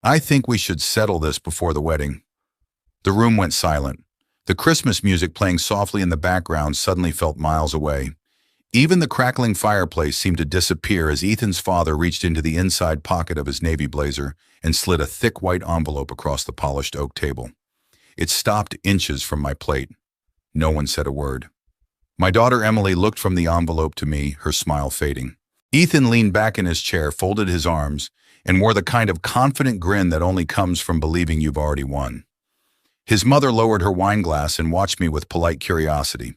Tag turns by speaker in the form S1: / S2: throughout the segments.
S1: I think we should settle this before the wedding." The room went silent. The Christmas music playing softly in the background suddenly felt miles away. Even the crackling fireplace seemed to disappear as Ethan's father reached into the inside pocket of his navy blazer and slid a thick white envelope across the polished oak table. It stopped inches from my plate. No one said a word. My daughter Emily looked from the envelope to me, her smile fading. Ethan leaned back in his chair, folded his arms, and wore the kind of confident grin that only comes from believing you've already won. His mother lowered her wine glass and watched me with polite curiosity.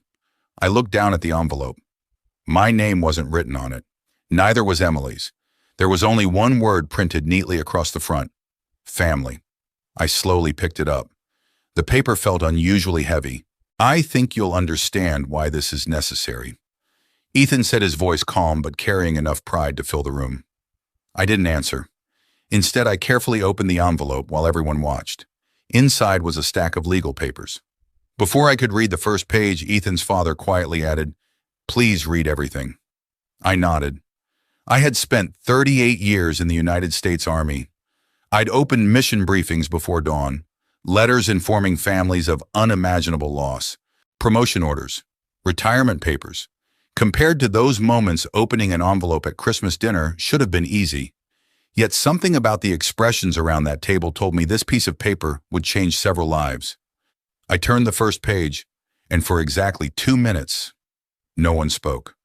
S1: I looked down at the envelope. My name wasn't written on it. Neither was Emily's. There was only one word printed neatly across the front: family. I slowly picked it up. The paper felt unusually heavy. "I think you'll understand why this is necessary." Ethan said, his voice calm but carrying enough pride to fill the room. I didn't answer. Instead, I carefully opened the envelope while everyone watched. Inside was a stack of legal papers. Before I could read the first page, Ethan's father quietly added, "Please read everything." I nodded. I had spent 38 years in the United States Army. I'd opened mission briefings before dawn, letters informing families of unimaginable loss, promotion orders, retirement papers. Compared to those moments, opening an envelope at Christmas dinner should have been easy. Yet something about the expressions around that table told me this piece of paper would change several lives. I turned the first page, and for exactly 2 minutes, no one spoke.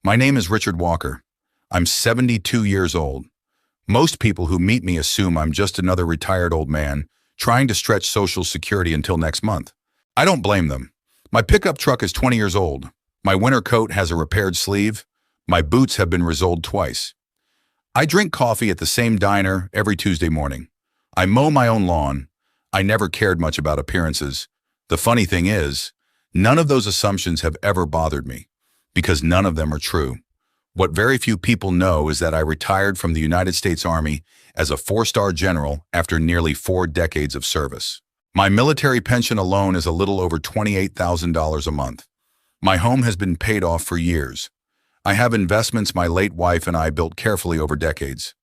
S1: My name is Richard Walker. I'm 72 years old. Most people who meet me assume I'm just another retired old man trying to stretch Social Security until next month. I don't blame them. My pickup truck is 20 years old. My winter coat has a repaired sleeve. My boots have been resoled twice. I drink coffee at the same diner every Tuesday morning. I mow my own lawn. I never cared much about appearances. The funny thing is, none of those assumptions have ever bothered me, because none of them are true. What very few people know is that I retired from the United States Army as a 4-star general after nearly 4 decades of service. My military pension alone is a little over $28,000 a month. My home has been paid off for years. I have investments my late wife and I built carefully over decades.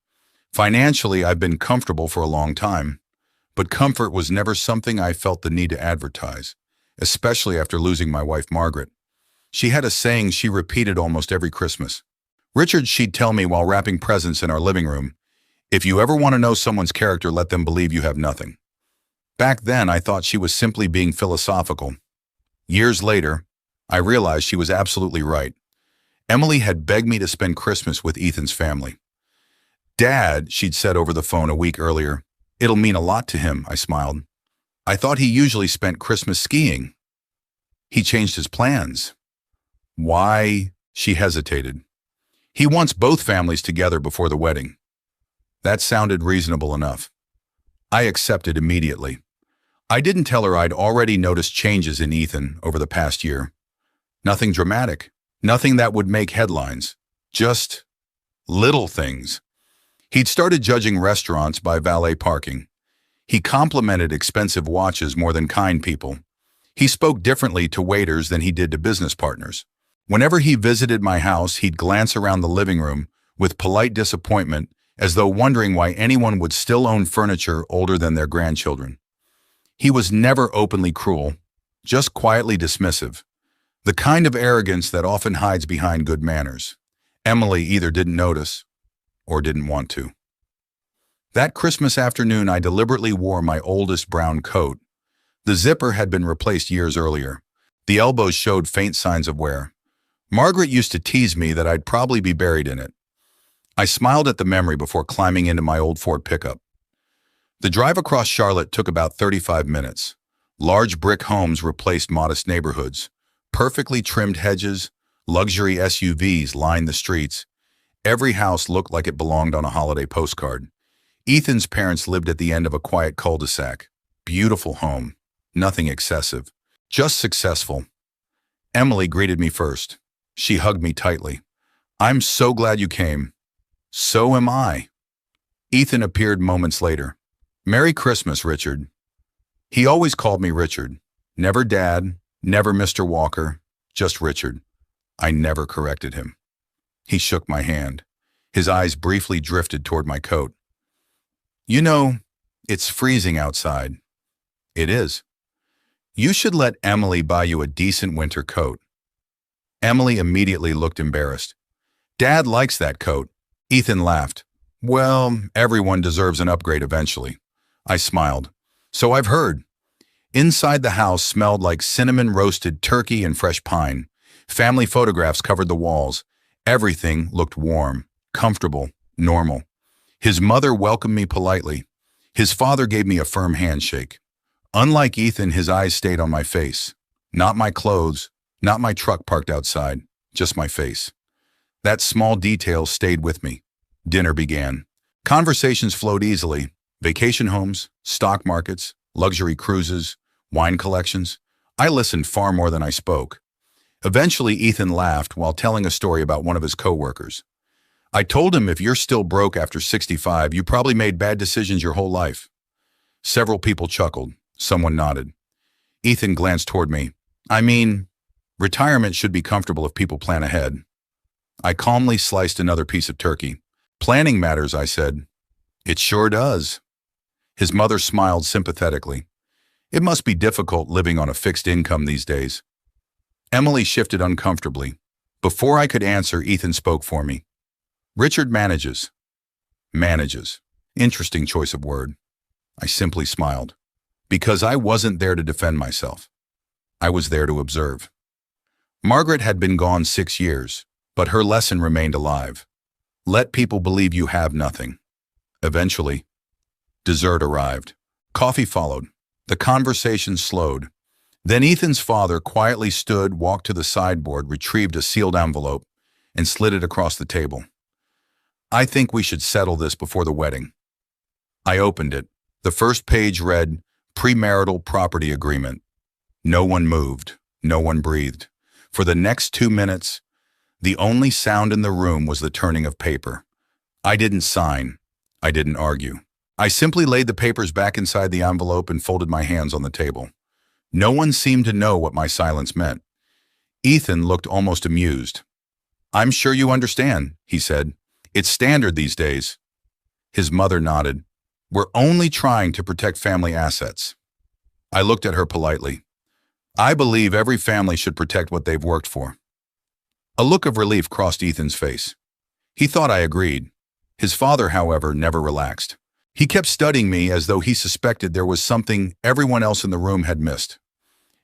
S1: Financially, I've been comfortable for a long time, but comfort was never something I felt the need to advertise, especially after losing my wife, Margaret. She had a saying she repeated almost every Christmas. Richard, she'd tell me while wrapping presents in our living room, "If you ever want to know someone's character, let them believe you have nothing." Back then, I thought she was simply being philosophical. Years later, I realized she was absolutely right. Emily had begged me to spend Christmas with Ethan's family. "Dad," she'd said over the phone a week earlier, "it'll mean a lot to him," I smiled. "I thought he usually spent Christmas skiing." "He changed his plans." "Why?" She hesitated. "He wants both families together before the wedding." That sounded reasonable enough. I accepted immediately. I didn't tell her I'd already noticed changes in Ethan over the past year. Nothing dramatic, nothing that would make headlines, just little things. He'd started judging restaurants by valet parking. He complimented expensive watches more than kind people. He spoke differently to waiters than he did to business partners. Whenever he visited my house, he'd glance around the living room with polite disappointment, as though wondering why anyone would still own furniture older than their grandchildren. He was never openly cruel, just quietly dismissive. The kind of arrogance that often hides behind good manners. Emily either didn't notice or didn't want to. That Christmas afternoon, I deliberately wore my oldest brown coat. The zipper had been replaced years earlier. The elbows showed faint signs of wear. Margaret used to tease me that I'd probably be buried in it. I smiled at the memory before climbing into my old Ford pickup. The drive across Charlotte took about 35 minutes. Large brick homes replaced modest neighborhoods. Perfectly trimmed hedges, luxury SUVs lined the streets. Every house looked like it belonged on a holiday postcard. Ethan's parents lived at the end of a quiet cul-de-sac. Beautiful home, nothing excessive, just successful. Emily greeted me first. She hugged me tightly. "I'm so glad you came." "So am I." Ethan appeared moments later. "Merry Christmas, Richard." He always called me Richard. Never Dad, never Mr. Walker, just Richard. I never corrected him. He shook my hand. His eyes briefly drifted toward my coat. "You know, It's freezing outside. It is. You should let Emily buy you a decent winter coat. Emily immediately looked embarrassed. Dad likes that coat. Ethan laughed. Well, everyone deserves an upgrade eventually. I smiled. So I've heard. Inside the house smelled like cinnamon roasted turkey and fresh pine. Family photographs covered the walls. Everything looked warm, comfortable, normal. His mother welcomed me politely. His father gave me a firm handshake. Unlike Ethan, his eyes stayed on my face. Not my clothes, not my truck parked outside, just my face. That small detail stayed with me. Dinner began. Conversations flowed easily. Vacation homes, stock markets, luxury cruises, wine collections. I listened far more than I spoke. Eventually, Ethan laughed while telling a story about one of his coworkers. I told him, if you're still broke after 65, you probably made bad decisions your whole life. Several people chuckled. Someone nodded. Ethan glanced toward me. I mean, retirement should be comfortable if people plan ahead. I calmly sliced another piece of turkey. Planning matters, I said. It sure does. His mother smiled sympathetically. It must be difficult living on a fixed income these days. Emily shifted uncomfortably. Before I could answer, Ethan spoke for me. Richard manages. Manages. Interesting choice of word. I simply smiled. Because I wasn't there to defend myself. I was there to observe. Margaret had been gone 6 years, but her lesson remained alive. Let people believe you have nothing. Eventually, dessert arrived. Coffee followed. The conversation slowed. Then Ethan's father quietly stood, walked to the sideboard, retrieved a sealed envelope, and slid it across the table. I think we should settle this before the wedding. I opened it. The first page read, Premarital Property Agreement. No one moved. No one breathed. For the next 2 minutes, the only sound in the room was the turning of paper. I didn't sign. I didn't argue. I simply laid the papers back inside the envelope and folded my hands on the table. No one seemed to know what my silence meant. Ethan looked almost amused. I'm sure you understand, he said. It's standard these days. His mother nodded. We're only trying to protect family assets. I looked at her politely. I believe every family should protect what they've worked for. A look of relief crossed Ethan's face. He thought I agreed. His father, however, never relaxed. He kept studying me as though he suspected there was something everyone else in the room had missed.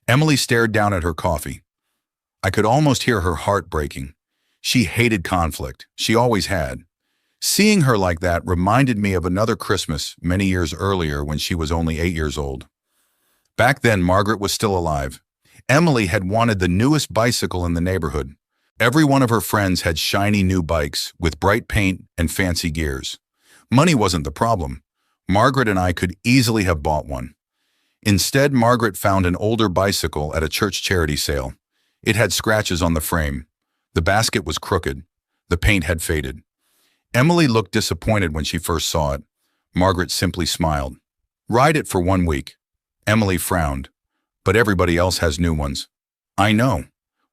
S1: Emily stared down at her coffee. I could almost hear her heart breaking. She hated conflict. She always had. Seeing her like that reminded me of another Christmas many years earlier when she was only 8 years old. Back then, Margaret was still alive. Emily had wanted the newest bicycle in the neighborhood. Every one of her friends had shiny new bikes with bright paint and fancy gears. Money wasn't the problem. Margaret and I could easily have bought one. Instead, Margaret found an older bicycle at a church charity sale. It had scratches on the frame. The basket was crooked. The paint had faded. Emily looked disappointed when she first saw it. Margaret simply smiled. Ride it for 1 week. Emily frowned. But everybody else has new ones. I know.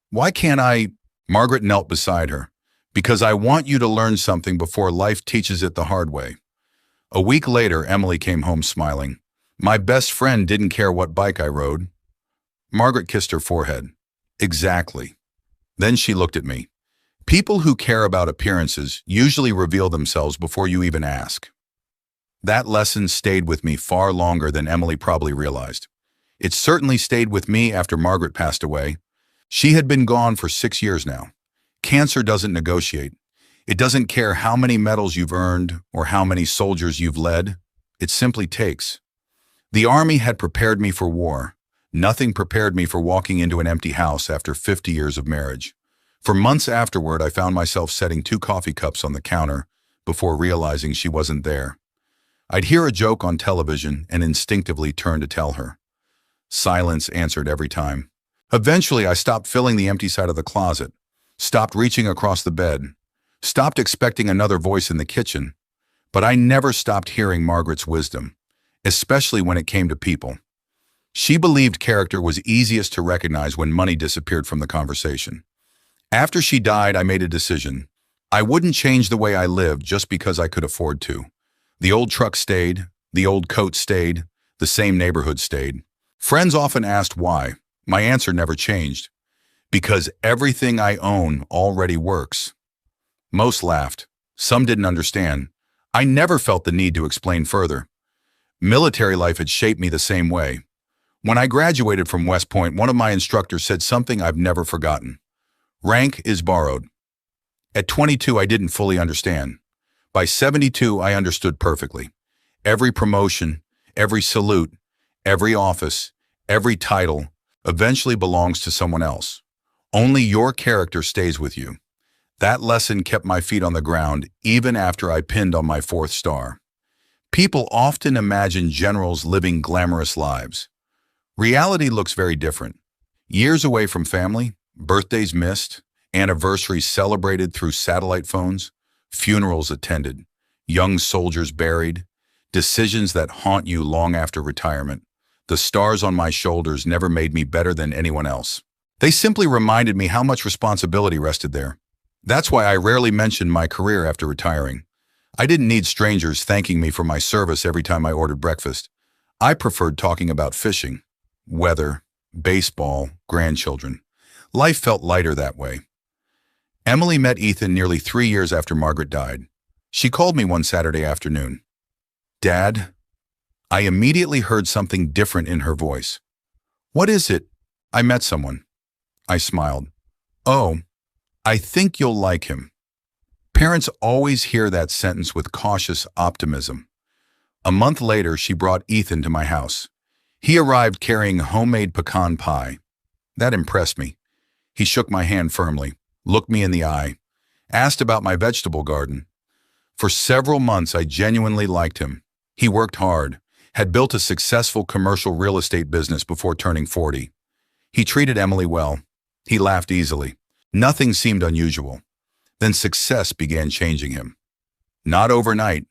S1: Why can't I? Margaret knelt beside her. Because I want you to learn something before life teaches it the hard way. A week later, Emily came home smiling. My best friend didn't care what bike I rode. Margaret kissed her forehead. Exactly. Then she looked at me. People who care about appearances usually reveal themselves before you even ask. That lesson stayed with me far longer than Emily probably realized. It certainly stayed with me after Margaret passed away. She had been gone for 6 years now. Cancer doesn't negotiate. It doesn't care how many medals you've earned or how many soldiers you've led. It simply takes. The army had prepared me for war. Nothing prepared me for walking into an empty house after 50 years of marriage. For months afterward, I found myself setting 2 coffee cups on the counter before realizing she wasn't there. I'd hear a joke on television and instinctively turn to tell her. Silence answered every time. Eventually, I stopped filling the empty side of the closet, stopped reaching across the bed, stopped expecting another voice in the kitchen, but I never stopped hearing Margaret's wisdom, especially when it came to people. She believed character was easiest to recognize when money disappeared from the conversation. After she died, I made a decision. I wouldn't change the way I lived just because I could afford to. The old truck stayed, The old coat stayed. The same neighborhood stayed. Friends often asked why. My answer never changed. Because everything I own already works. Most laughed. Some didn't understand. I never felt the need to explain further. Military life had shaped me the same way. When I graduated from West Point, one of my instructors said something I've never forgotten. Rank is borrowed. At 22, I didn't fully understand. By 72, I understood perfectly. Every promotion, every salute, every office, every title eventually belongs to someone else. Only your character stays with you. That lesson kept my feet on the ground even after I pinned on my 4th star. People often imagine generals living glamorous lives. Reality looks very different. Years away from family, birthdays missed, anniversaries celebrated through satellite phones, funerals attended, young soldiers buried, decisions that haunt you long after retirement. The stars on my shoulders never made me better than anyone else. They simply reminded me how much responsibility rested there. That's why I rarely mentioned my career after retiring. I didn't need strangers thanking me for my service every time I ordered breakfast. I preferred talking about fishing, weather, baseball, grandchildren. Life felt lighter that way. Emily met Ethan nearly 3 years after Margaret died. She called me one Saturday afternoon. "Dad," I immediately heard something different in her voice. "What is it?" "I met someone." I smiled. "Oh, I think you'll like him." Parents always hear that sentence with cautious optimism. A month later, she brought Ethan to my house. He arrived carrying homemade pecan pie. That impressed me. He shook my hand firmly, looked me in the eye, asked about my vegetable garden. For several months, I genuinely liked him. He worked hard, had built a successful commercial real estate business before turning 40. He treated Emily well. He laughed easily. Nothing seemed unusual. Then success began changing him. Not overnight,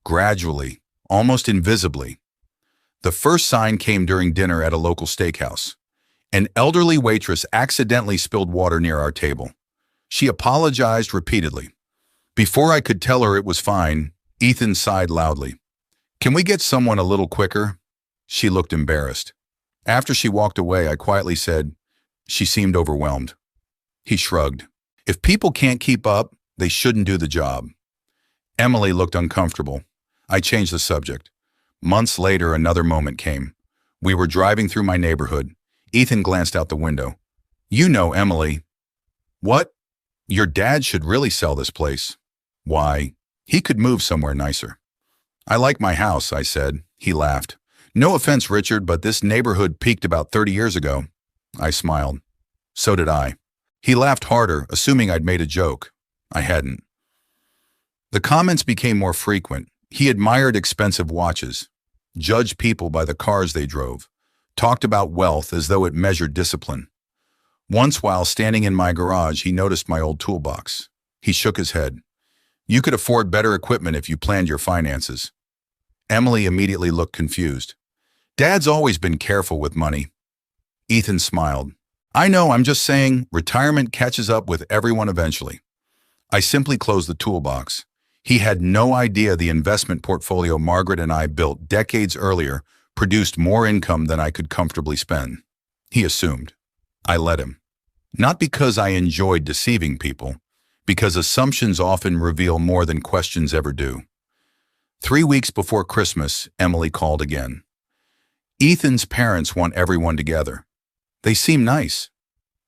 S1: gradually, almost invisibly. The first sign came during dinner at a local steakhouse. An elderly waitress accidentally spilled water near our table. She apologized repeatedly. Before I could tell her it was fine, Ethan sighed loudly. "Can we get someone a little quicker?" She looked embarrassed. After she walked away, I quietly said, "She seemed overwhelmed." He shrugged. "If people can't keep up, they shouldn't do the job." Emily looked uncomfortable. I changed the subject. Months later, another moment came. We were driving through my neighborhood. Ethan glanced out the window. "You know Emily." "What? Your dad should really sell this place." "Why? He could move somewhere nicer." "I like my house," I said. He laughed. "No offense, Richard, but this neighborhood peaked about 30 years ago." I smiled. So did I. He laughed harder, assuming I'd made a joke. I hadn't. The comments became more frequent. He admired expensive watches, judged people by the cars they drove, talked about wealth as though it measured discipline. Once, while standing in my garage, he noticed my old toolbox. He shook his head. "You could afford better equipment if you planned your finances." Emily immediately looked confused. "Dad's always been careful with money." Ethan smiled. "I know, I'm just saying, retirement catches up with everyone eventually." I simply closed the toolbox. He had no idea the investment portfolio Margaret and I built decades earlier produced more income than I could comfortably spend. He assumed. I let him. Not because I enjoyed deceiving people, because assumptions often reveal more than questions ever do. 3 weeks before Christmas, Emily called again. "Ethan's parents want everyone together. They seem nice."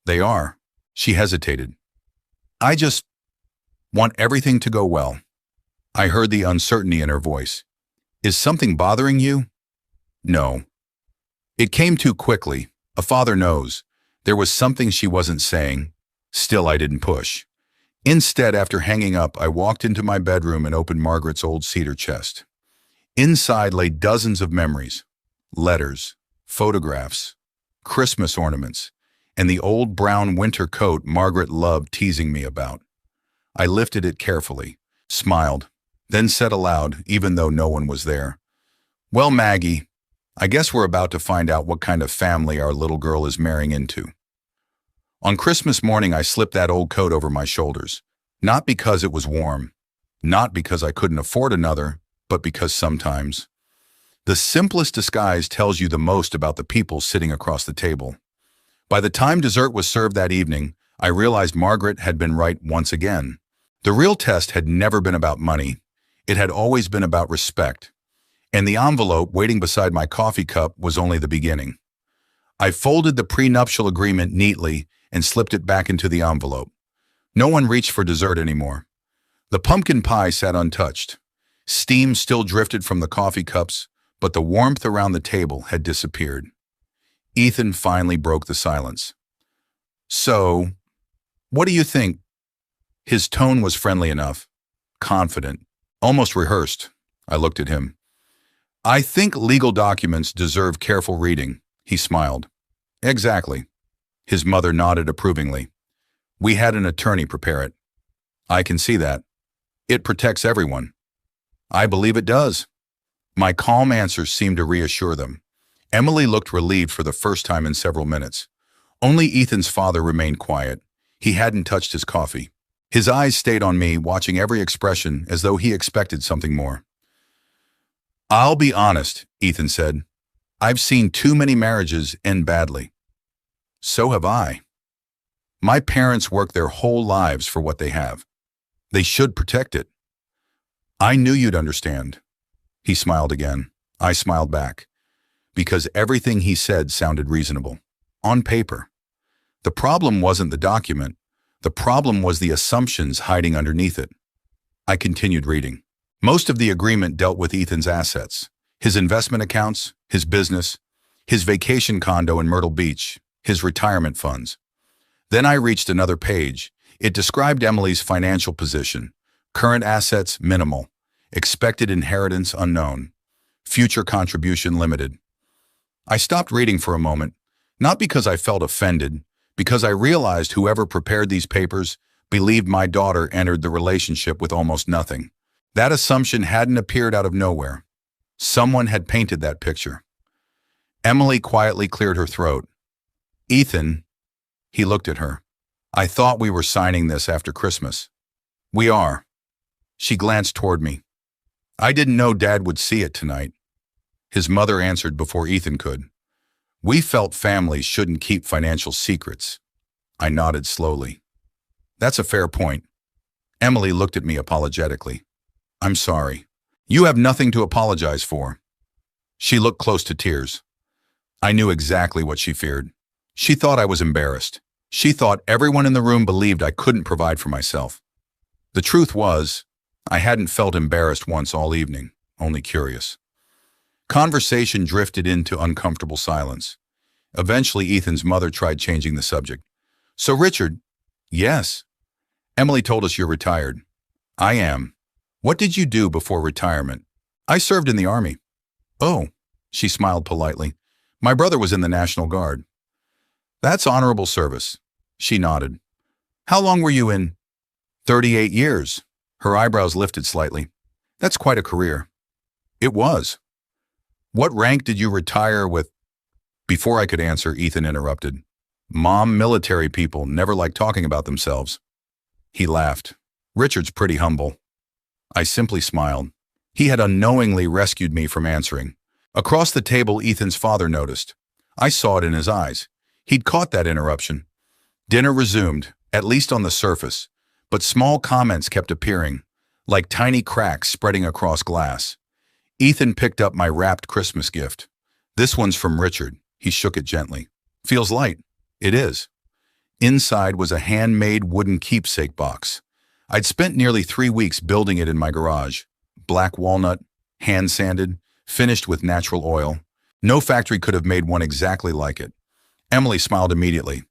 S1: "They are." She hesitated. "I just want everything to go well." I heard the uncertainty in her voice. "Is something bothering you?" "No." It came too quickly. A father knows. There was something she wasn't saying. Still, I didn't push. Instead, after hanging up, I walked into my bedroom and opened Margaret's old cedar chest. Inside lay dozens of memories, letters, photographs, Christmas ornaments, and the old brown winter coat Margaret loved teasing me about. I lifted it carefully, smiled, then said aloud, even though no one was there, "Well, Maggie, I guess we're about to find out what kind of family our little girl is marrying into." On Christmas morning, I slipped that old coat over my shoulders, not because it was warm, not because I couldn't afford another, but because sometimes The simplest disguise tells you the most about the people sitting across the table. By the time dessert was served that evening, I realized Margaret had been right once again. The real test had never been about money. It had always been about respect. And the envelope waiting beside my coffee cup was only the beginning. I folded the prenuptial agreement neatly and slipped it back into the envelope. No one reached for dessert anymore. The pumpkin pie sat untouched. Steam still drifted from the coffee cups, but the warmth around the table had disappeared. Ethan finally broke the silence. "So, what do you think?" His tone was friendly enough, confident, almost rehearsed. I looked at him. "I think legal documents deserve careful reading," he smiled. "Exactly." His mother nodded approvingly. "We had an attorney prepare it." "I can see that. It protects everyone." "I believe it does." My calm answers seemed to reassure them. Emily looked relieved for the first time in several minutes. Only Ethan's father remained quiet. He hadn't touched his coffee. His eyes stayed on me, watching every expression as though he expected something more. "I'll be honest," Ethan said. "I've seen too many marriages end badly." "So have I. My parents work their whole lives for what they have. They should protect it." "I knew you'd understand." He smiled again. I smiled back, because everything he said sounded reasonable. On paper. The problem wasn't the document. The problem was the assumptions hiding underneath it. I continued reading. Most of the agreement dealt with Ethan's assets, his investment accounts, his business, his vacation condo in Myrtle Beach, his retirement funds. Then I reached another page. It described Emily's financial position. Current assets minimal. Expected inheritance unknown. Future contribution limited. I stopped reading for a moment, not because I felt offended, because I realized whoever prepared these papers believed my daughter entered the relationship with almost nothing. That assumption hadn't appeared out of nowhere. Someone had painted that picture. Emily quietly cleared her throat. "Ethan," he looked at her. "I thought we were signing this after Christmas." "We are." She glanced toward me. "I didn't know Dad would see it tonight." His mother answered before Ethan could. "We felt families shouldn't keep financial secrets." I nodded slowly. "That's a fair point." Emily looked at me apologetically. "I'm sorry." "You have nothing to apologize for." She looked close to tears. I knew exactly what she feared. She thought I was embarrassed. She thought everyone in the room believed I couldn't provide for myself. The truth was, I hadn't felt embarrassed once all evening, only curious. Conversation drifted into uncomfortable silence. Eventually, Ethan's mother tried changing the subject. "So, Richard." "Yes." "Emily told us you're retired." "I am." "What did you do before retirement?" "I served in the Army." "Oh," she smiled politely. "My brother was in the National Guard." "That's honorable service." She nodded. "How long were you in?" 38 years. Her eyebrows lifted slightly. "That's quite a career." "It was." "What rank did you retire with?" Before I could answer, Ethan interrupted. "Mom, military people never like talking about themselves." He laughed. "Richard's pretty humble." I simply smiled. He had unknowingly rescued me from answering. Across the table, Ethan's father noticed. I saw it in his eyes. He'd caught that interruption. Dinner resumed, at least on the surface, but small comments kept appearing, like tiny cracks spreading across glass. Ethan picked up my wrapped Christmas gift. "This one's from Richard." He shook it gently. "Feels light." "It is." Inside was a handmade wooden keepsake box. I'd spent nearly 3 weeks building it in my garage. Black walnut, hand-sanded, finished with natural oil. No factory could have made one exactly like it. Emily smiled immediately.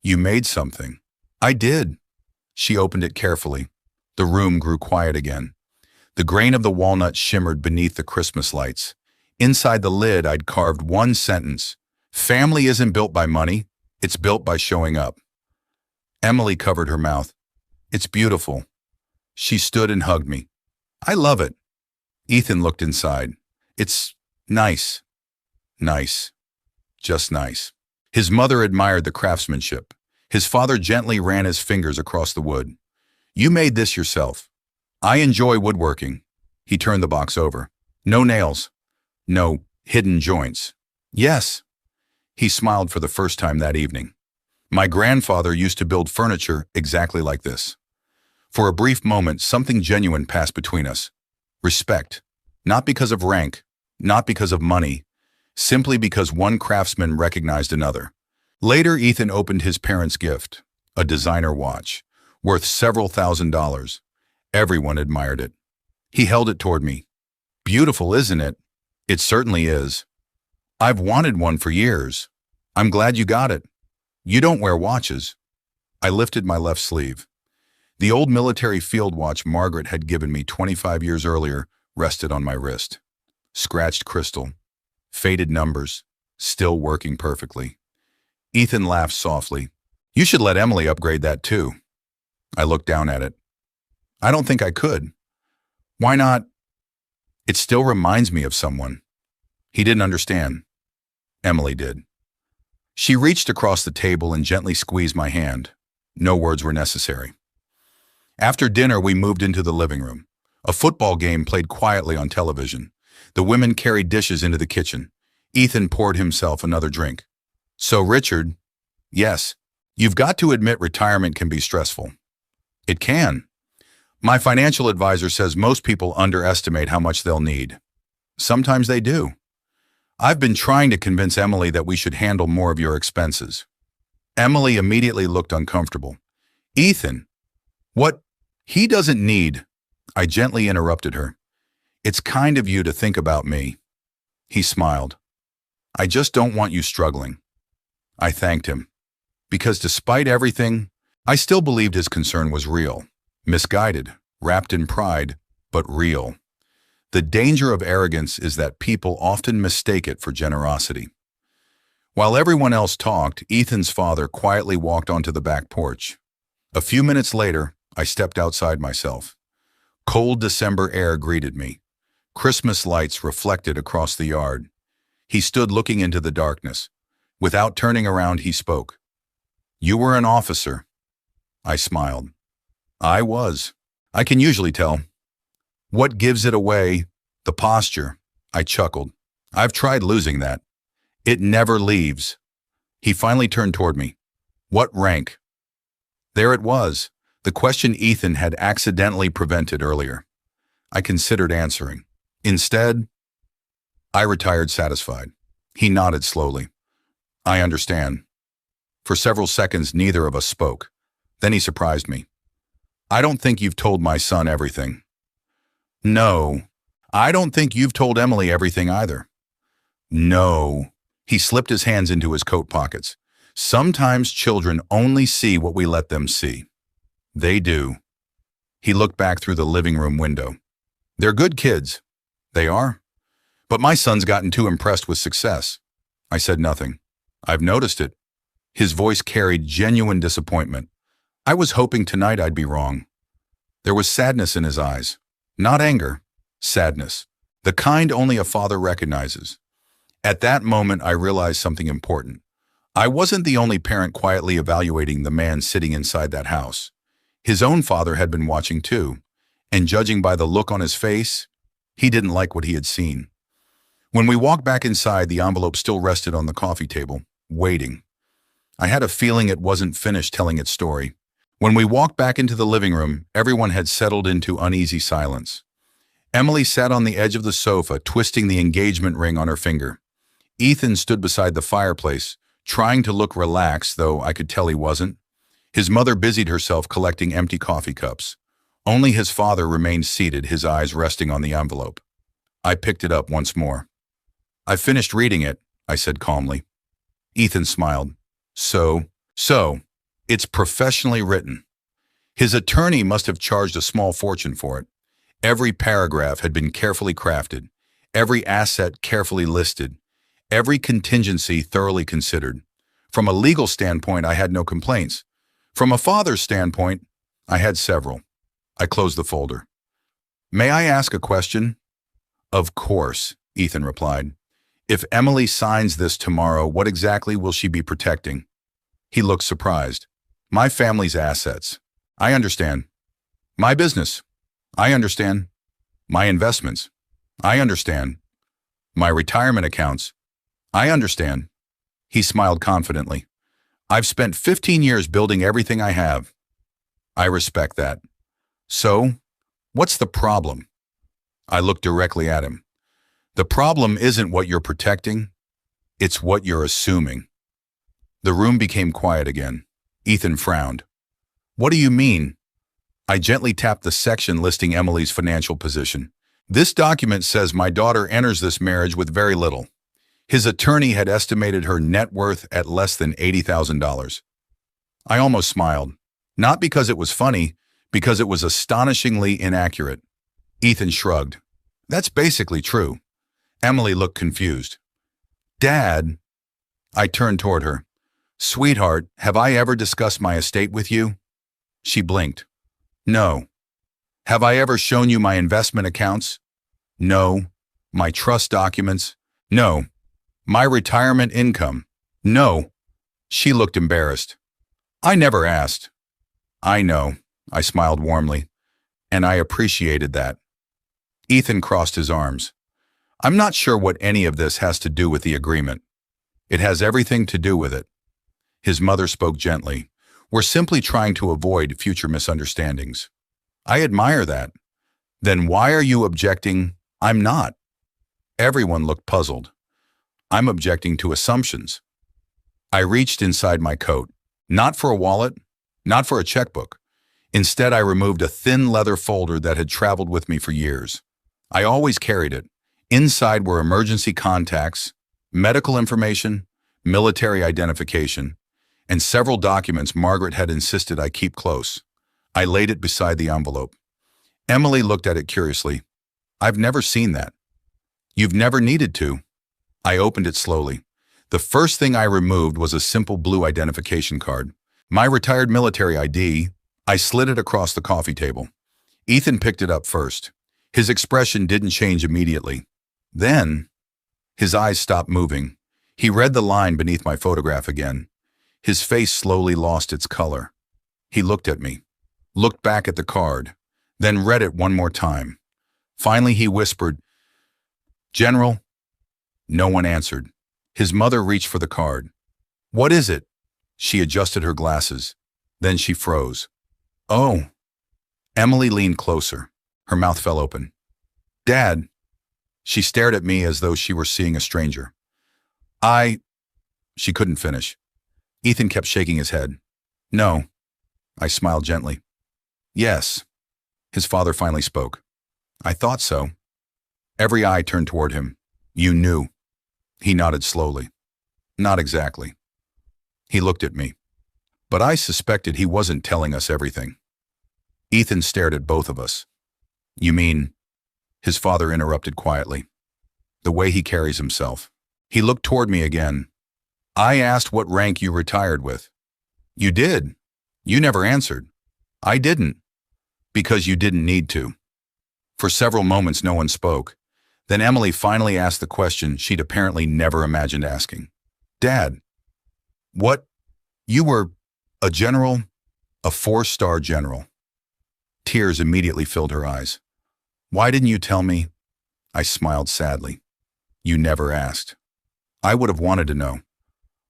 S1: "You made something." "I did." She opened it carefully. The room grew quiet again. The grain of the walnut shimmered beneath the Christmas lights. Inside the lid, I'd carved one sentence. "Family isn't built by money. It's built by showing up." Emily covered her mouth. "It's beautiful." She stood and hugged me. "I love it." Ethan looked inside. "It's nice." Nice. Just nice. His mother admired the craftsmanship. His father gently ran his fingers across the wood. "You made this yourself." "I enjoy woodworking." He turned the box over. "No nails." No hidden joints. Yes. He smiled for the first time that evening. My grandfather used to build furniture exactly like this. For a brief moment, something genuine passed between us. Respect. Not because of rank, not because of money, simply because one craftsman recognized another. Later, Ethan opened his parents' gift, a designer watch, worth several $1,000s. Everyone admired it. He held it toward me. Beautiful, isn't it? It certainly is. I've wanted one for years. I'm glad you got it. You don't wear watches. I lifted my left sleeve. The old military field watch Margaret had given me 25 years earlier rested on my wrist. Scratched crystal, faded numbers, still working perfectly. Ethan laughed softly. You should let Emily upgrade that too. I looked down at it. I don't think I could. Why not? It still reminds me of someone. He didn't understand. Emily did. She reached across the table and gently squeezed my hand. No words were necessary. After dinner, we moved into the living room. A football game played quietly on television. The women carried dishes into the kitchen. Ethan poured himself another drink. So, Richard, yes, you've got to admit retirement can be stressful. It can. My financial advisor says most people underestimate how much they'll need. Sometimes they do. I've been trying to convince Emily that we should handle more of your expenses. Emily immediately looked uncomfortable. Ethan, what? He doesn't need. I gently interrupted her. It's kind of you to think about me. He smiled. I just don't want you struggling. I thanked him. Because despite everything, I still believed his concern was real. Misguided, wrapped in pride, but real. The danger of arrogance is that people often mistake it for generosity. While everyone else talked, Ethan's father quietly walked onto the back porch. A few minutes later, I stepped outside myself. Cold December air greeted me. Christmas lights reflected across the yard. He stood looking into the darkness. Without turning around, he spoke. You were an officer. I smiled. I was. I can usually tell. What gives it away? The posture. I chuckled. I've tried losing that. It never leaves. He finally turned toward me. What rank? There it was, the question Ethan had accidentally prevented earlier. I considered answering. Instead, I retired satisfied. He nodded slowly. I understand. For several seconds, neither of us spoke. Then he surprised me. I don't think you've told my son everything. No. I don't think you've told Emily everything either. No. He slipped his hands into his coat pockets. Sometimes children only see what we let them see. They do. He looked back through the living room window. They're good kids. They are. But my son's gotten too impressed with success. I said nothing. I've noticed it. His voice carried genuine disappointment. I was hoping tonight I'd be wrong. There was sadness in his eyes. Not anger, sadness. The kind only a father recognizes. At that moment, I realized something important. I wasn't the only parent quietly evaluating the man sitting inside that house. His own father had been watching too, and judging by the look on his face, he didn't like what he had seen. When we walked back inside, the envelope still rested on the coffee table, waiting. I had a feeling it wasn't finished telling its story. When we walked back into the living room, everyone had settled into uneasy silence. Emily sat on the edge of the sofa, twisting the engagement ring on her finger. Ethan stood beside the fireplace, trying to look relaxed, though I could tell he wasn't. His mother busied herself collecting empty coffee cups. Only his father remained seated, his eyes resting on the envelope. I picked it up once more. I finished reading it, I said calmly. Ethan smiled. So, it's professionally written. His attorney must have charged a small fortune for it. Every paragraph had been carefully crafted, every asset carefully listed, every contingency thoroughly considered. From a legal standpoint, I had no complaints. From a father's standpoint, I had several. I closed the folder. May I ask a question? Of course, Ethan replied. If Emily signs this tomorrow, what exactly will she be protecting? He looked surprised. My family's assets. I understand. My business. I understand. My investments. I understand. My retirement accounts. I understand. He smiled confidently. I've spent 15 years building everything I have. I respect that. So, what's the problem? I looked directly at him. The problem isn't what you're protecting, it's what you're assuming. The room became quiet again. Ethan frowned. What do you mean? I gently tapped the section listing Emily's financial position. This document says my daughter enters this marriage with very little. His attorney had estimated her net worth at less than $80,000. I almost smiled, not because it was funny, because it was astonishingly inaccurate. Ethan shrugged. That's basically true. Emily looked confused. Dad, I turned toward her. Sweetheart, have I ever discussed my estate with you? She blinked. No. Have I ever shown you my investment accounts? No. My trust documents? No. My retirement income? No. She looked embarrassed. I never asked. I know, I smiled warmly, and I appreciated that. Ethan crossed his arms. I'm not sure what any of this has to do with the agreement. It has everything to do with it. His mother spoke gently. We're simply trying to avoid future misunderstandings. I admire that. Then why are you objecting? I'm not. Everyone looked puzzled. I'm objecting to assumptions. I reached inside my coat, not for a wallet, not for a checkbook. Instead, I removed a thin leather folder that had traveled with me for years. I always carried it. Inside were emergency contacts, medical information, military identification, and several documents Margaret had insisted I keep close. I laid it beside the envelope. Emily looked at it curiously. I've never seen that. You've never needed to. I opened it slowly. The first thing I removed was a simple blue identification card. My retired military ID. I slid it across the coffee table. Ethan picked it up first. His expression didn't change immediately. Then, his eyes stopped moving. He read the line beneath my photograph again. His face slowly lost its color. He looked at me, looked back at the card, then read it one more time. Finally, he whispered, General. No one answered. His mother reached for the card. What is it? She adjusted her glasses. Then she froze. Oh. Emily leaned closer. Her mouth fell open. Dad. She stared at me as though she were seeing a stranger. She couldn't finish. Ethan kept shaking his head. No. I smiled gently. Yes. His father finally spoke. I thought so. Every eye turned toward him. You knew. He nodded slowly. Not exactly. He looked at me. But I suspected he wasn't telling us everything. Ethan stared at both of us. You mean? His father interrupted quietly. The way he carries himself. He looked toward me again. I asked what rank you retired with. You did. You never answered. I didn't. Because you didn't need to. For several moments no one spoke. Then Emily finally asked the question she'd apparently never imagined asking. Dad, what? You were a general? A 4-star general. Tears immediately filled her eyes. Why didn't you tell me? I smiled sadly. You never asked. I would have wanted to know.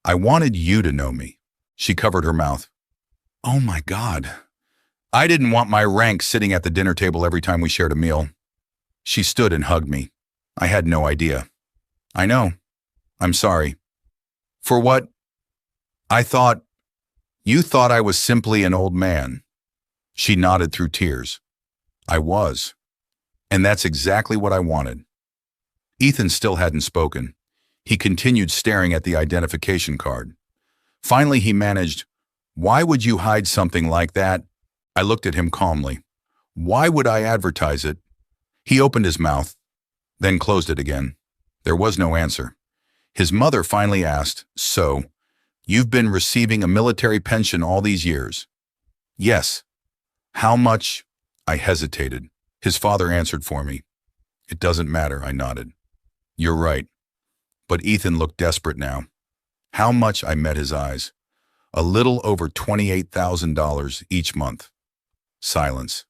S1: I wanted you to know me. She covered her mouth. Oh my God. I didn't want my rank sitting at the dinner table every time we shared a meal. She stood and hugged me. I had no idea. I know. I'm sorry. For what? You thought I was simply an old man. She nodded through tears. I was. And that's exactly what I wanted. Ethan still hadn't spoken. He continued staring at the identification card. Finally, he managed, Why would you hide something like that? I looked at him calmly. Why would I advertise it? He opened his mouth, then closed it again. There was no answer. His mother finally asked, So, you've been receiving a military pension all these years? Yes. How much? I hesitated. His father answered for me. It doesn't matter, I nodded. You're right. But Ethan looked desperate now. How much? I met his eyes. A little over $28,000 each month. Silence.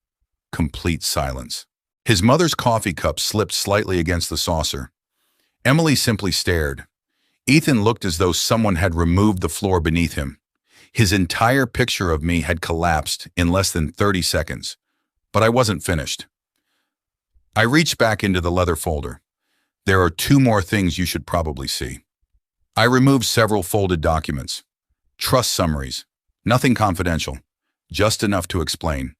S1: Complete silence. His mother's coffee cup slipped slightly against the saucer. Emily simply stared. Ethan looked as though someone had removed the floor beneath him. His entire picture of me had collapsed in less than 30 seconds. But I wasn't finished. I reached back into the leather folder. There are two more things you should probably see. I removed several folded documents. Trust summaries. Nothing confidential. Just enough to explain.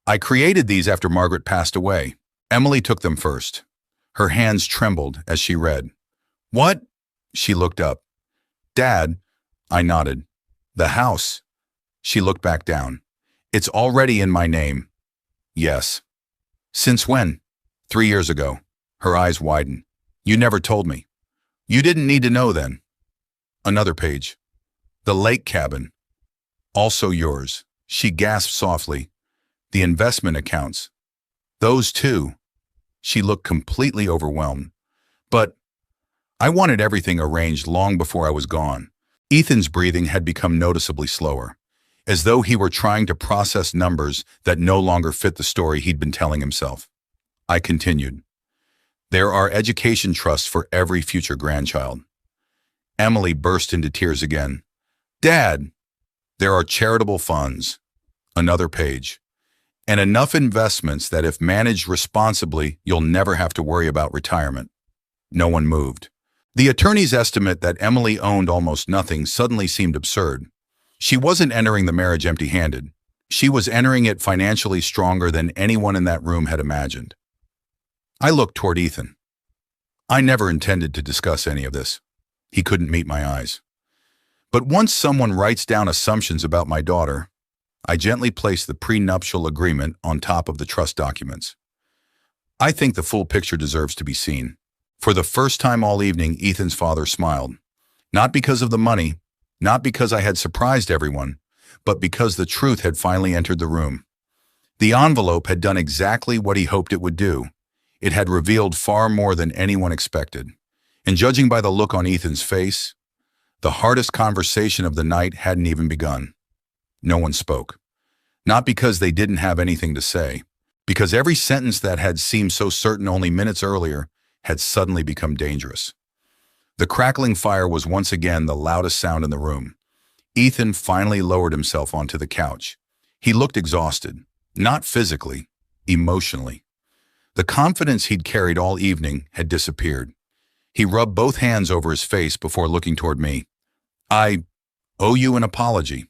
S1: I created these after Margaret passed away. Emily took them first. Her hands trembled as she read. What? She looked up. Dad, I nodded. The house. She looked back down. It's already in my name. Yes. Since when? 3 years ago. Her eyes widened. You never told me. You didn't need to know then. Another page. The lake cabin. Also yours. She gasped softly. The investment accounts. Those too. She looked completely overwhelmed. But I wanted everything arranged long before I was gone. Ethan's breathing had become noticeably slower, as though he were trying to process numbers that no longer fit the story he'd been telling himself. I continued. There are education trusts for every future grandchild. Emily burst into tears again. Dad, there are charitable funds. Another page. And enough investments that if managed responsibly, you'll never have to worry about retirement. No one moved. The attorney's estimate that Emily owned almost nothing suddenly seemed absurd. She wasn't entering the marriage empty-handed. She was entering it financially stronger than anyone in that room had imagined. I looked toward Ethan. I never intended to discuss any of this. He couldn't meet my eyes. But once someone writes down assumptions about my daughter, I gently placed the prenuptial agreement on top of the trust documents. I think the full picture deserves to be seen. For the first time all evening, Ethan's father smiled. Not because of the money, not because I had surprised everyone, but because the truth had finally entered the room. The envelope had done exactly what he hoped it would do. It had revealed far more than anyone expected. And judging by the look on Ethan's face, the hardest conversation of the night hadn't even begun. No one spoke. Not because they didn't have anything to say, because every sentence that had seemed so certain only minutes earlier had suddenly become dangerous. The crackling fire was once again the loudest sound in the room. Ethan finally lowered himself onto the couch. He looked exhausted, not physically, emotionally. The confidence he'd carried all evening had disappeared. He rubbed both hands over his face before looking toward me. I owe you an apology.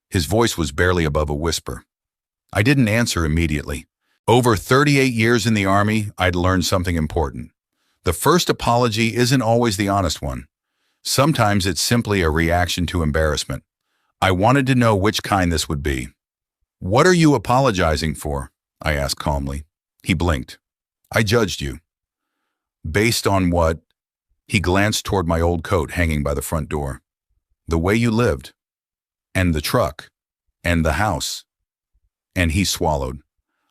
S1: His voice was barely above a whisper. I didn't answer immediately. Over 38 years in the Army, I'd learned something important. The first apology isn't always the honest one. Sometimes it's simply a reaction to embarrassment. I wanted to know which kind this would be. What are you apologizing for? I asked calmly. He blinked. I judged you. Based on what? He glanced toward my old coat hanging by the front door. The way you lived. And the truck. And the house. And he swallowed.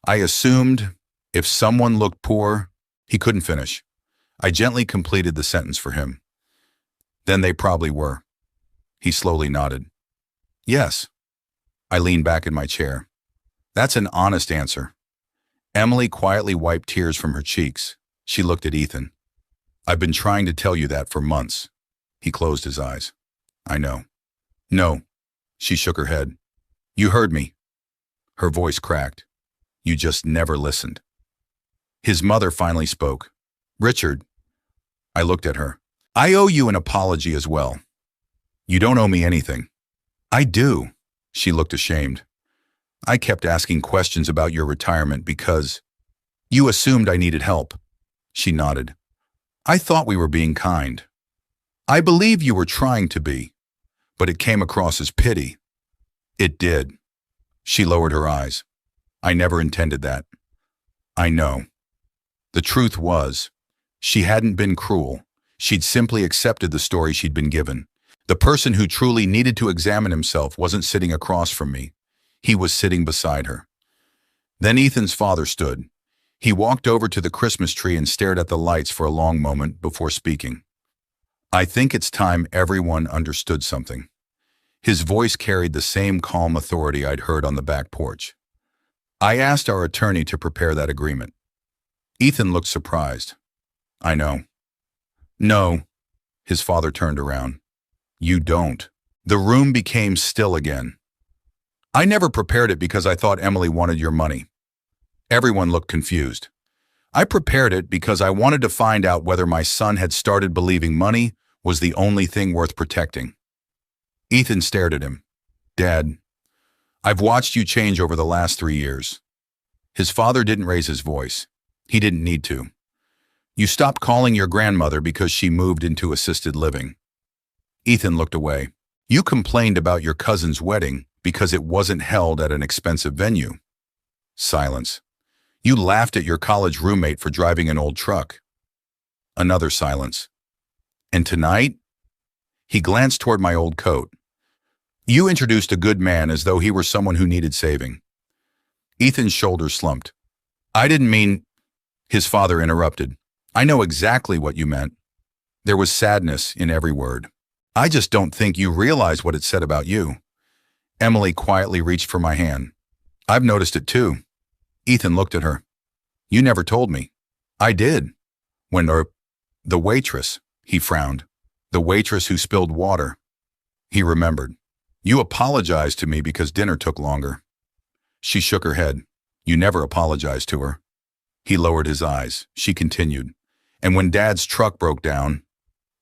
S1: I assumed if someone looked poor, he couldn't finish. I gently completed the sentence for him. Then they probably were. He slowly nodded. Yes. I leaned back in my chair. That's an honest answer. Emily quietly wiped tears from her cheeks. She looked at Ethan. I've been trying to tell you that for months. He closed his eyes. I know. No. She shook her head. You heard me. Her voice cracked. You just never listened. His mother finally spoke. Richard. I looked at her. I owe you an apology as well. You don't owe me anything. I do. She looked ashamed. I kept asking questions about your retirement because you assumed I needed help. She nodded. I thought we were being kind. I believe you were trying to be, but it came across as pity. It did. She lowered her eyes. I never intended that. I know. The truth was, she hadn't been cruel. She'd simply accepted the story she'd been given. The person who truly needed to examine himself wasn't sitting across from me. He was sitting beside her. Then Ethan's father stood. He walked over to the Christmas tree and stared at the lights for a long moment before speaking. I think it's time everyone understood something. His voice carried the same calm authority I'd heard on the back porch. I asked our attorney to prepare that agreement. Ethan looked surprised. I know. No. His father turned around. You don't. The room became still again. I never prepared it because I thought Emily wanted your money. Everyone looked confused. I prepared it because I wanted to find out whether my son had started believing money was the only thing worth protecting. Ethan stared at him. Dad, I've watched you change over the last 3 years. His father didn't raise his voice. He didn't need to. You stopped calling your grandmother because she moved into assisted living. Ethan looked away. You complained about your cousin's wedding because it wasn't held at an expensive venue. Silence. You laughed at your college roommate for driving an old truck. Another silence. And tonight? He glanced toward my old coat. You introduced a good man as though he were someone who needed saving. Ethan's shoulders slumped. I didn't mean... His father interrupted. I know exactly what you meant. There was sadness in every word. I just don't think you realize what it said about you. Emily quietly reached for my hand. I've noticed it too. Ethan looked at her. You never told me. I did. When the waitress, he frowned. The waitress who spilled water. He remembered. You apologized to me because dinner took longer. She shook her head. You never apologized to her. He lowered his eyes. She continued. And when Dad's truck broke down,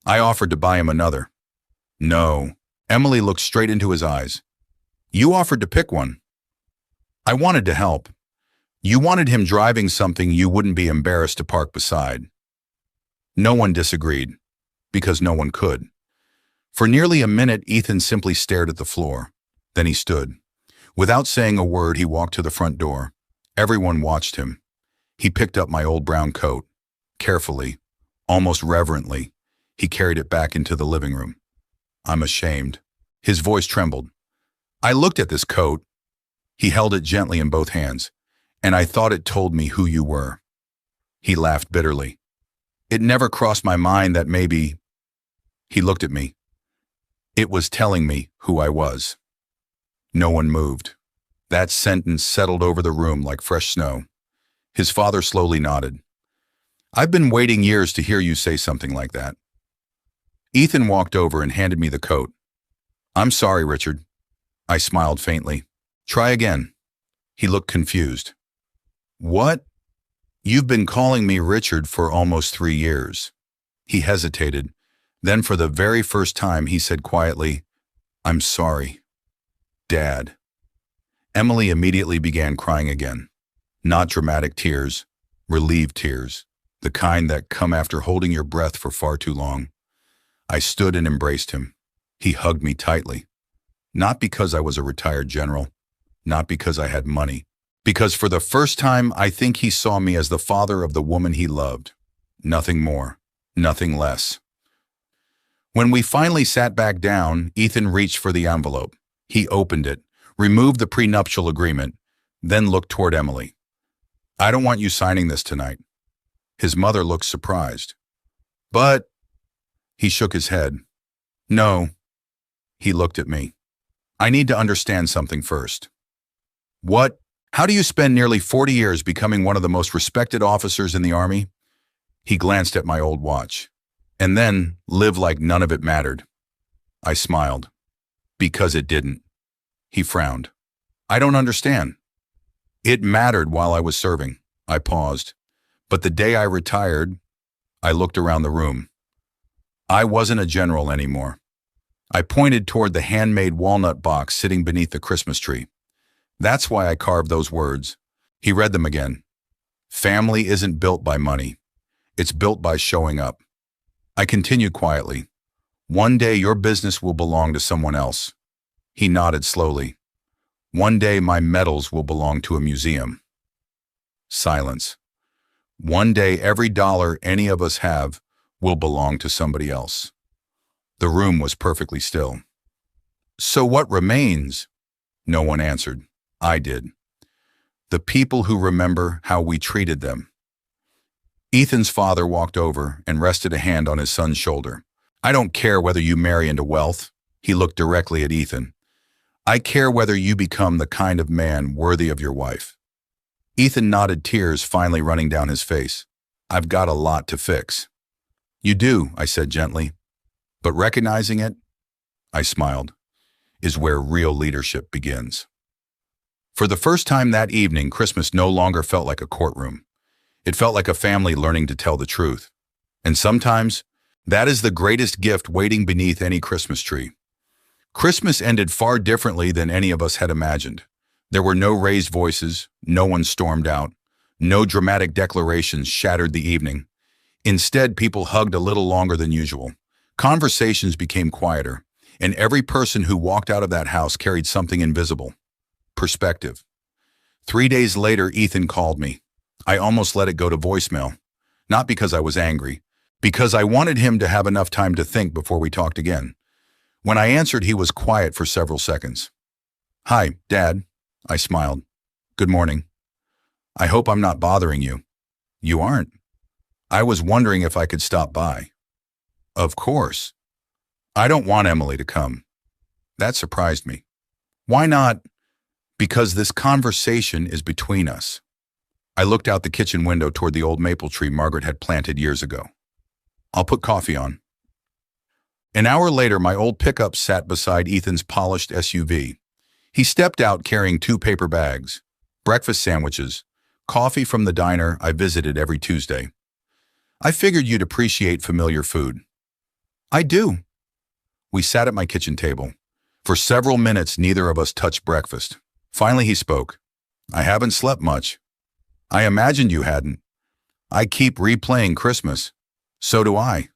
S1: I offered to buy him another. No. Emily looked straight into his eyes. You offered to pick one. I wanted to help. You wanted him driving something you wouldn't be embarrassed to park beside. No one disagreed, because no one could. For nearly a minute, Ethan simply stared at the floor. Then he stood. Without saying a word, he walked to the front door. Everyone watched him. He picked up my old brown coat. Carefully, almost reverently, he carried it back into the living room. I'm ashamed. His voice trembled. I looked at this coat. He held it gently in both hands, and I thought it told me who you were. He laughed bitterly. It never crossed my mind that maybe... He looked at me. It was telling me who I was. No one moved. That sentence settled over the room like fresh snow. His father slowly nodded. I've been waiting years to hear you say something like that. Ethan walked over and handed me the coat. I'm sorry, Richard. I smiled faintly. Try again. He looked confused. What? You've been calling me Richard for almost 3 years. He hesitated. Then for the very first time, he said quietly, I'm sorry. Dad. Emily immediately began crying again. Not dramatic tears, relieved tears, the kind that come after holding your breath for far too long. I stood and embraced him. He hugged me tightly. Not because I was a retired general, not because I had money, because for the first time I think he saw me as the father of the woman he loved. Nothing more, nothing less. When we finally sat back down, Ethan reached for the envelope. He opened it, removed the prenuptial agreement, then looked toward Emily. I don't want you signing this tonight. His mother looked surprised. But... He shook his head. No. He looked at me. I need to understand something first. What? How do you spend nearly 40 years becoming one of the most respected officers in the Army? He glanced at my old watch. And then live like none of it mattered. I smiled. Because it didn't. He frowned. I don't understand. It mattered while I was serving. I paused. But the day I retired, I looked around the room. I wasn't a general anymore. I pointed toward the handmade walnut box sitting beneath the Christmas tree. That's why I carved those words. He read them again. Family isn't built by money. It's built by showing up. I continued quietly. One day your business will belong to someone else. He nodded slowly. One day my medals will belong to a museum. Silence. One day every dollar any of us have will belong to somebody else. The room was perfectly still. So what remains? No one answered. I did. The people who remember how we treated them. Ethan's father walked over and rested a hand on his son's shoulder. I don't care whether you marry into wealth. He looked directly at Ethan. I care whether you become the kind of man worthy of your wife. Ethan nodded, tears finally running down his face. I've got a lot to fix. You do, I said gently. But recognizing it, I smiled, is where real leadership begins. For the first time that evening, Christmas no longer felt like a courtroom. It felt like a family learning to tell the truth. And sometimes, that is the greatest gift waiting beneath any Christmas tree. Christmas ended far differently than any of us had imagined. There were no raised voices, no one stormed out, no dramatic declarations shattered the evening. Instead, people hugged a little longer than usual. Conversations became quieter, and every person who walked out of that house carried something invisible. Perspective. 3 days later, Ethan called me. I almost let it go to voicemail. Not because I was angry, because I wanted him to have enough time to think before we talked again. When I answered, he was quiet for several seconds. "Hi, Dad," I smiled. "Good morning. I hope I'm not bothering you." "You aren't. I was wondering if I could stop by." "Of course. I don't want Emily to come." That surprised me. "Why not?" "Because this conversation is between us." I looked out the kitchen window toward the old maple tree Margaret had planted years ago. "I'll put coffee on." An hour later, my old pickup sat beside Ethan's polished SUV. He stepped out carrying 2 paper bags, breakfast sandwiches, coffee from the diner I visited every Tuesday. "I figured you'd appreciate familiar food." "I do." We sat at my kitchen table. For several minutes, neither of us touched breakfast. Finally, he spoke. "I haven't slept much." "I imagined you hadn't. I keep replaying Christmas." "So do I."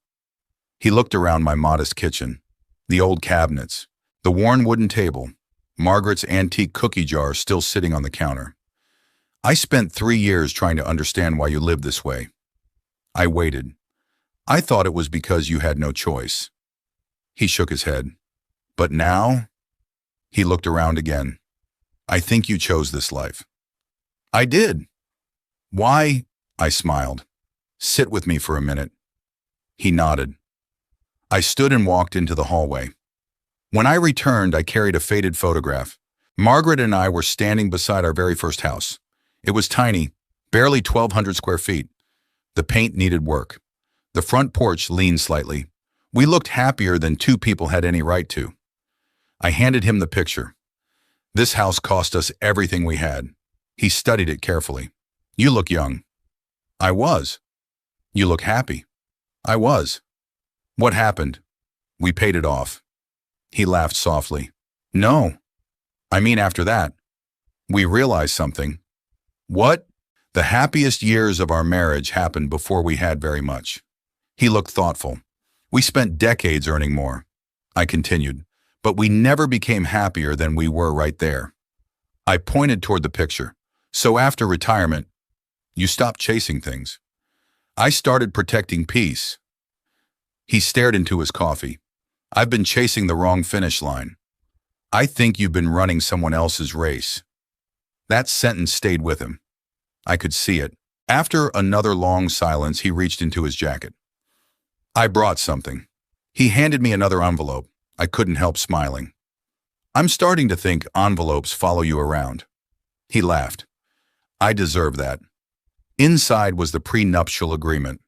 S1: He looked around my modest kitchen. The old cabinets, the worn wooden table, Margaret's antique cookie jar still sitting on the counter. "I spent 3 years trying to understand why you lived this way." I waited. "I thought it was because you had no choice." He shook his head. "But now?" He looked around again. "I think you chose this life." "I did." "Why?" I smiled. "Sit with me for a minute." He nodded. I stood and walked into the hallway. When I returned, I carried a faded photograph. Margaret and I were standing beside our very first house. It was tiny, barely 1,200 square feet. The paint needed work. The front porch leaned slightly. We looked happier than 2 people had any right to. I handed him the picture. "This house cost us everything we had." He studied it carefully. "You look young." "I was." "You look happy." "I was." "What happened?" "We paid it off." He laughed softly. "No. I mean after that. We realized something." "What?" "The happiest years of our marriage happened before we had very much." He looked thoughtful. "We spent decades earning more." I continued. "But we never became happier than we were right there." I pointed toward the picture. "So after retirement, you stopped chasing things." "I started protecting peace." He stared into his coffee. "I've been chasing the wrong finish line." "I think you've been running someone else's race." That sentence stayed with him. I could see it. After another long silence, he reached into his jacket. "I brought something." He handed me another envelope. I couldn't help smiling. "I'm starting to think envelopes follow you around." He laughed. "I deserve that." Inside was the prenuptial agreement.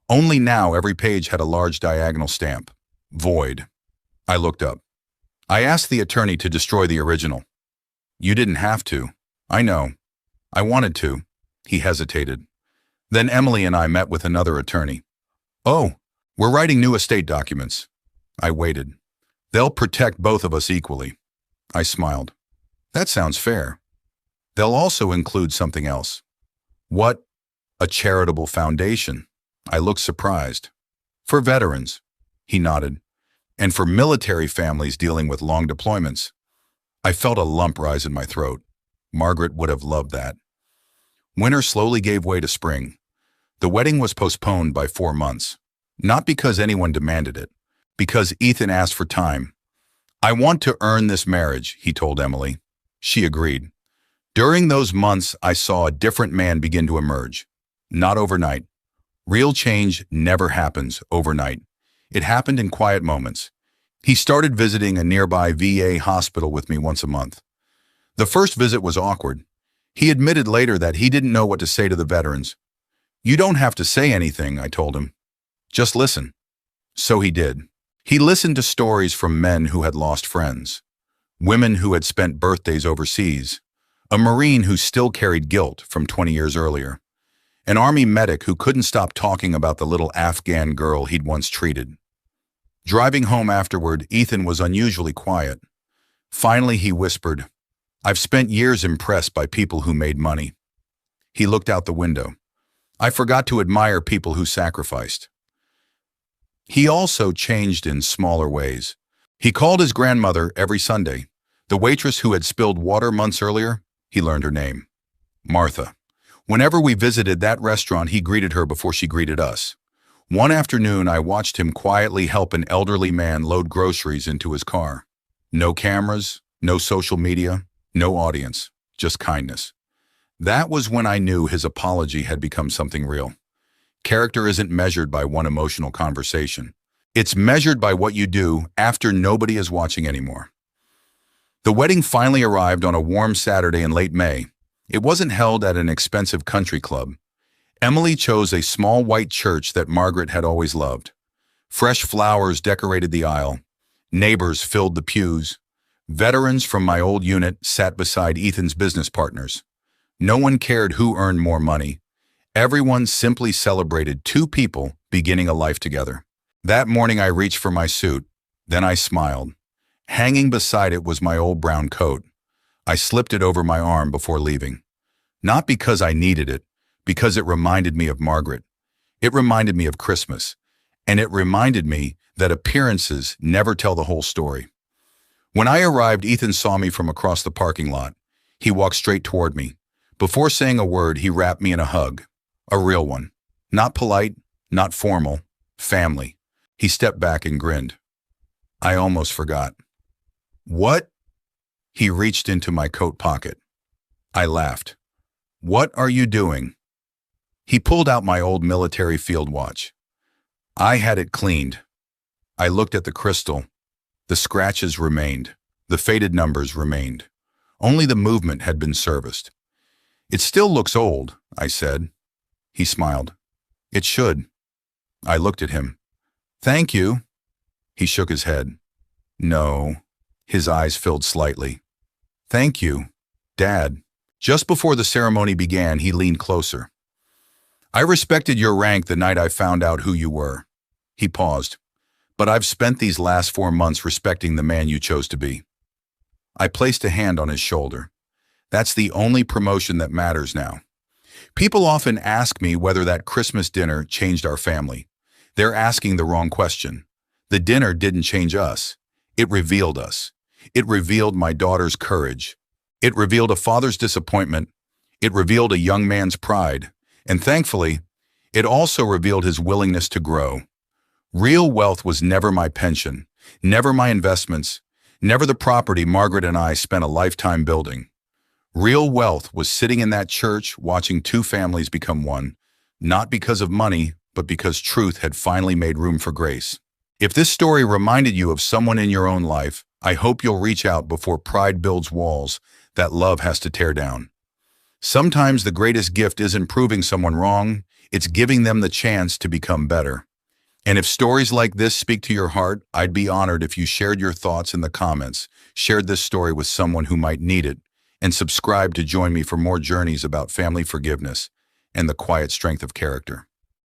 S1: Only now every page had a large diagonal stamp. Void. I looked up. "I asked the attorney to destroy the original." "You didn't have to." "I know. I wanted to." He hesitated. "Then Emily and I met with another attorney." "Oh, we're writing new estate documents." I waited. "They'll protect both of us equally." I smiled. "That sounds fair." "They'll also include something else." "What?" "A charitable foundation." I looked surprised. "For veterans." He nodded. "And for military families dealing with long deployments." I felt a lump rise in my throat. Margaret would have loved that. Winter slowly gave way to spring. The wedding was postponed by 4 months. Not because anyone demanded it, because Ethan asked for time. "I want to earn this marriage," he told Emily. She agreed. During those months, I saw a different man begin to emerge. Not overnight. Real change never happens overnight. It happened in quiet moments. He started visiting a nearby VA hospital with me once a month. The first visit was awkward. He admitted later that he didn't know what to say to the veterans. "You don't have to say anything," I told him. Just listen." So he did. He listened to stories from men who had lost friends, women who had spent birthdays overseas, a Marine who still carried guilt from 20 years earlier, an Army medic who couldn't stop talking about the little Afghan girl he'd once treated. Driving home afterward, Ethan was unusually quiet. Finally, he whispered, "I've spent years impressed by people who made money." He looked out the window. "I forgot to admire people who sacrificed." He also changed in smaller ways. He called his grandmother every Sunday. The waitress who had spilled water months earlier, he learned her name. Martha. Whenever we visited that restaurant, he greeted her before she greeted us. One afternoon, I watched him quietly help an elderly man load groceries into his car. No cameras, no social media, no audience, just kindness. That was when I knew his apology had become something real. Character isn't measured by one emotional conversation. It's measured by what you do after nobody is watching anymore. The wedding finally arrived on a warm Saturday in late May. It wasn't held at an expensive country club. Emily chose a small white church that Margaret had always loved. Fresh flowers decorated the aisle. Neighbors filled the pews. Veterans from my old unit sat beside Ethan's business partners. No one cared who earned more money. Everyone simply celebrated two people beginning a life together. That morning I reached for my suit. Then I smiled. Hanging beside it was my old brown coat. I slipped it over my arm before leaving. Not because I needed it, because it reminded me of Margaret. It reminded me of Christmas. And it reminded me that appearances never tell the whole story. When I arrived, Ethan saw me from across the parking lot. He walked straight toward me. Before saying a word, he wrapped me in a hug. A real one. Not polite, not formal. Family. He stepped back and grinned. I almost forgot. "What?" He reached into my coat pocket. I laughed. "What are you doing?" He pulled out my old military field watch. I had it cleaned. I looked at the crystal. The scratches remained. The faded numbers remained. Only the movement had been serviced. "It still looks old," I said. He smiled. "It should." I looked at him. "Thank you." He shook his head. "No." His eyes filled slightly. "Thank you, Dad." Just before the ceremony began, he leaned closer. "I respected your rank the night I found out who you were." He paused. "But I've spent these last 4 months respecting the man you chose to be." I placed a hand on his shoulder. "That's the only promotion that matters now." People often ask me whether that Christmas dinner changed our family. They're asking the wrong question. The dinner didn't change us. It revealed us. It revealed my daughter's courage. It revealed a father's disappointment. It revealed a young man's pride. And thankfully, it also revealed his willingness to grow. Real wealth was never my pension, never my investments, never the property Margaret and I spent a lifetime building. Real wealth was sitting in that church watching two families become one, not because of money, but because truth had finally made room for grace. If this story reminded you of someone in your own life, I hope you'll reach out before pride builds walls that love has to tear down. Sometimes the greatest gift isn't proving someone wrong, it's giving them the chance to become better. And if stories like this speak to your heart, I'd be honored if you shared your thoughts in the comments, shared this story with someone who might need it, and subscribe to join me for more journeys about family forgiveness and the quiet strength of character.